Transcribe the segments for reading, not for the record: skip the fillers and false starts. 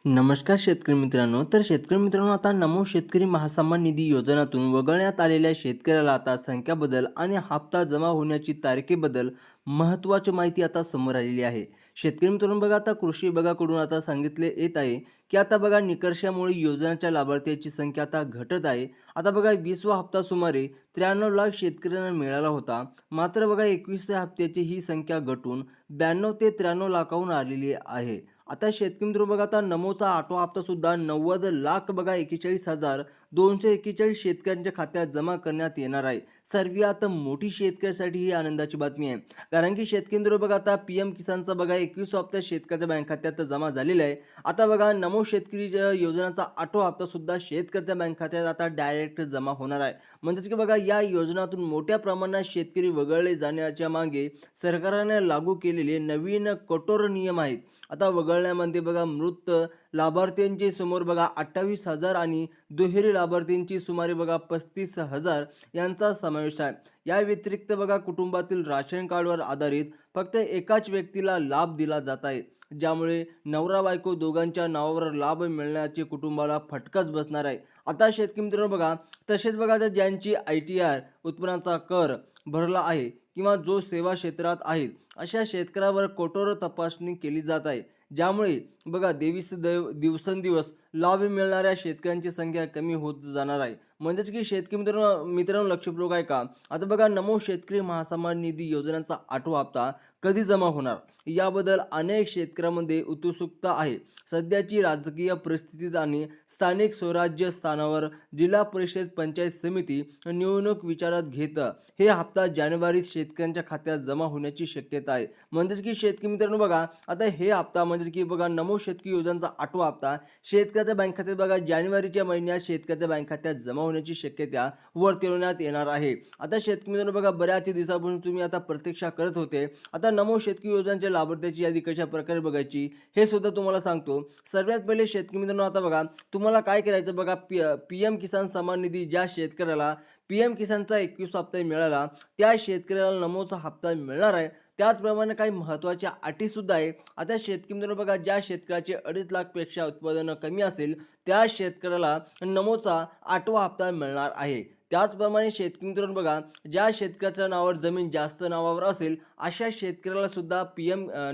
नमस्कार शेतकरी मित्रांनो. तर शेतकरी मित्रांनो, आता नमो शेतकरी महासन्मान निधी योजनेतून वगळण्यात आलेल्या शेतकऱ्याला आता संख्याबदल आणि हप्ता जमा होण्याची तारखेबद्दल महत्त्वाची माहिती आता समोर आलेली आहे. शेतकरी मित्रांनो, बघा आता कृषी विभागाकडून आता सांगितले येत आहे, की आता बघा निकषामुळे योजनेच्या लाभार्थ्यांची संख्या आता घटत आहे. आता बघा 20वा हप्ता सुमारे 93 लाख शेतकऱ्यांना मिळाला होता. मात्र बघा 21व्या हप्त्याची ही संख्या घटून 92 ते 93 लाखाहून आलेली आहे. आता शेतकरी मित्र बघा, आता नमोचा 8वा हप्ता सुद्धा 90 लाख बघा 41,241 शेतकऱ्यांच्या खात्यात जमा करण्यात येणार आहे. सर्वात मोठी शेतकऱ्यासाठी ही आनंदाची बातमी आहे. कारण की शेतकरी मित्र बघा, आता पीएम किसानचा बघा 21वा हप्ता शेतकऱ्याच्या बँक खात्यात जमा झालेला आहे. आता बघा नमो शेतकरी योजनेचा 8वा हप्ता सुद्धा शेतकऱ्याच्या बँक खात्यात आता डायरेक्ट जमा होणार आहे. म्हणजेच की बघा, या योजनेतून मोठ्या प्रमाणात शेतकरी वगळले जाण्याच्या मागे सरकारने लागू केलेले नवीन कठोर नियम आहेत. आता वगळण्यामध्ये बघा मृत लाभार्थ्यांचे समोर बघा 28,000 आणि दुहेरी लाभार्थ्यांची सुमारे बघा 35,000 यांचा समावेश आहे. या व्यतिरिक्त बघा कुटुंबातील राशन कार्डवर आधारित फक्त एकाच व्यक्तीला लाभ दिला जात आहे. ज्यामुळे नवरा बायको दोघांच्या नावावर लाभ मिळण्याचे कुटुंबाला फटकाच बसणार आहे. आता शेतकरी मित्रांनो बघा, तसेच बघा आता ज्यांची ITR उत्पन्नाचा कर भरला आहे किंवा जो सेवा क्षेत्रात आहेत, अशा शेतकऱ्यावर कठोर तपासणी केली जात आहे. ज्यामुळे बघा दिवसेंदिवस लाभ मिळणाऱ्या शेतकऱ्यांची संख्या कमी होत जाणार आहे. म्हणजेच की शेतकरी मित्रांनो मित्रांनो लक्षपूर्वक आहे का? आता बघा नमो शेतकरी महासन्मान निधी योजनेचा 8वा हप्ता कधी जमा होणार, याबद्दल अनेक शेतकऱ्यांमध्ये उत्सुकता आहे. सध्याची राजकीय परिस्थिती आणि स्थानिक स्वराज्य स्थानावर जिल्हा परिषद पंचायत समिती निवडणूक विचारात घेत हे हप्ता जानेवारीत शेतकऱ्यांच्या खात्यात जमा होण्याची शक्यता आहे. म्हणजेच की शेतकरी मित्रांनो बघा, आता हे हप्ता म्हणजे की बघा नमो शेतकरी योजनेचा 8वा हप्ता शेतकऱ्याच्या बँक खात्यात बघा जानेवारीच्या महिन्यात शेतकऱ्याच्या बँक खात्यात जमा होण्याची शक्यता वर्तवण्यात येणार आहे. आता शेतकरी मित्रांनो बघा, बऱ्याच दिवसापासून तुम्ही आता प्रतीक्षा करत होते. आता नमो शेतकरी योजनेच्या लाभार्थ्याची यादी कशा प्रकारे बघायची हे सुद्धा तुम्हाला सांगतो. सर्वात पहिले शेतकरी मित्रांनो, आता बघा तुम्हाला काय करायचं बघा, पीएम किसान सन्मान निधी ज्या शेतकऱ्याला पीएम किसानचा 21 हप्ता मिळाला, त्या शेतकऱ्याला नमोचा हप्ता मिळणार आहे. त्याचप्रमाणे काही महत्त्वाच्या अटी सुद्धा आहे. आता शेतकरी मित्रांनो बघा, ज्या शेतकऱ्याचे 2.5 लाखपेक्षा उत्पादन कमी असेल, त्या शेतकऱ्याला नमोचा 8वा हप्ता मिळणार आहे. त्याचप्रमाणे शेतकरी मित्रांनो बघा, ज्या शेतकऱ्याच्या नावावर जमीन जास्त नावावर असेल, अशा शेतकऱ्याला सुद्धा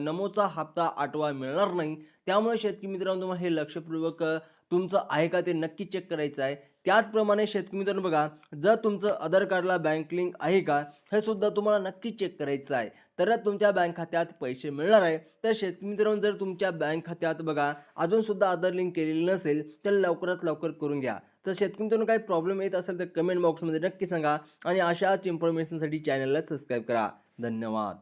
नमोचा हप्ता 8वा मिळणार नाही. त्यामुळे शेतकरी मित्रांनो, तुम्हाला हे लक्षपूर्वक तुमचं आहे का ते नक्की चेक करायचं आहे. त्याचप्रमाणे शेतकरी मित्रांनो बघा, जर तुमचं आधार कार्डला बँक लिंक आहे का, हे सुद्धा तुम्हाला नक्की चेक करायचं आहे. तरच तुमच्या बँक खात्यात पैसे मिळणार आहे. तर शेतकरी मित्रांनो, जर तुमच्या बँक खात्यात बघा अजून सुद्धा आधार लिंक केलेली नसेल, तर लवकरात लवकर करून घ्या. तर शेतकरी मित्रांनो, काही प्रॉब्लेम येत असेल तर कमेंट बॉक्समध्ये नक्की सांगा आणि अशाच इन्फॉर्मेशनसाठी चॅनलला सबस्क्राईब करा. धन्यवाद.